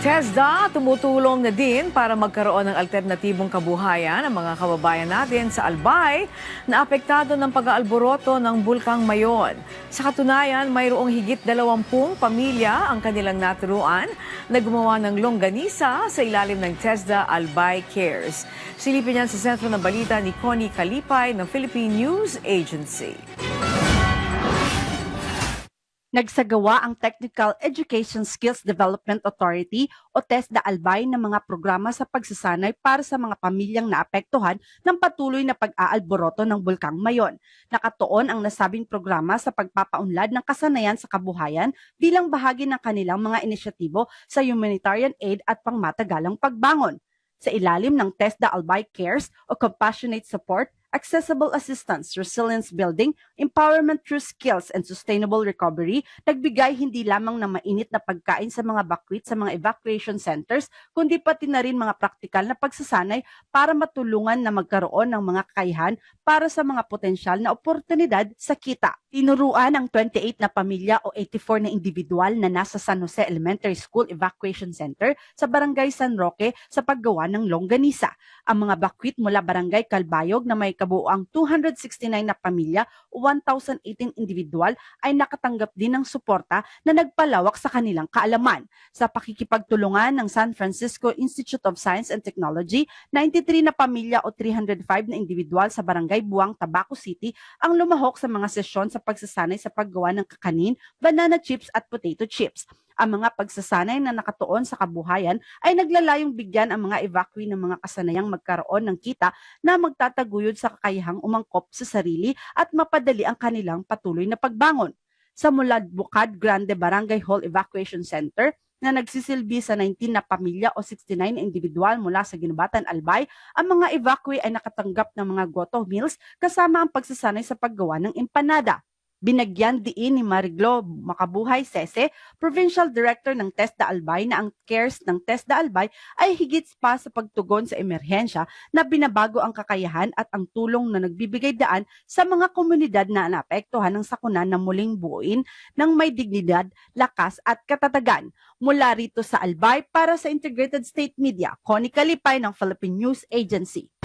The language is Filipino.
TESDA tumutulong na din para magkaroon ng alternatibong kabuhayan ang mga kababayan natin sa Albay na apektado ng pag-aalboroto ng Bulkang Mayon. Sa katunayan, mayroong higit 20 pamilya ang kanilang naturuan na gumawa ng longganisa sa ilalim ng TESDA Albay Cares. Silipin yan sa sentro ng balita ni Connie Kalipay ng Philippine News Agency. Nagsagawa ang Technical Education Skills Development Authority o TESDA Albay ng mga programa sa pagsasanay para sa mga pamilyang naapektuhan ng patuloy na pag-aalboroto ng Bulkang Mayon. Nakatuon ang nasabing programa sa pagpapaunlad ng kasanayan sa kabuhayan bilang bahagi ng kanilang mga inisyatibo sa humanitarian aid at pangmatagalang pagbangon. Sa ilalim ng TESDA Albay Cares o Compassionate Support, Accessible Assistance, Resilience Building, Empowerment Through Skills and Sustainable Recovery, nagbigay hindi lamang ng mainit na pagkain sa mga bakwit sa mga evacuation centers, kundi pati na rin mga praktikal na pagsasanay para matulungan na magkaroon ng mga kakayahan para sa mga potensyal na oportunidad sa kita. Tinuruan ang 28 na pamilya o 84 na individual na nasa San Jose Elementary School Evacuation Center sa Barangay San Roque sa paggawa ng longganisa. Ang mga bakwit mula Barangay Calbayog na may kabuuang 269 na pamilya o 1,018 individual ay nakatanggap din ng suporta na nagpalawak sa kanilang kaalaman. Sa pakikipagtulungan ng San Francisco Institute of Science and Technology, 93 na pamilya o 305 na individual sa Barangay Buang, Tabaco City ang lumahok sa mga sesyon sa pagsasanay sa paggawa ng kakanin, banana chips at potato chips. Ang mga pagsasanay na nakatuon sa kabuhayan ay naglalayong bigyan ang mga evacuee ng mga kasanayang magkaroon ng kita na magtataguyod sa kakayahang umangkop sa sarili at mapadali ang kanilang patuloy na pagbangon. Sa Mulad Bukad Grande Barangay Hall Evacuation Center, na nagsisilbi sa 19 na pamilya o 69 na individual mula sa Ginubatan, Albay, ang mga evacuee ay nakatanggap ng mga goto meals kasama ang pagsasanay sa paggawa ng empanada. Binagyan diin ni Mariglo Makabuhay Sese, Provincial Director ng TESDA Albay, na ang cares ng TESDA Albay ay higit pa sa pagtugon sa emerhensya na binabago ang kakayahan at ang tulong na nagbibigay daan sa mga komunidad na naapektuhan ng sakuna na muling buuin ng may dignidad, lakas at katatagan. Mula rito sa Albay para sa Integrated State Media, Connie Kalipay ng Philippine News Agency.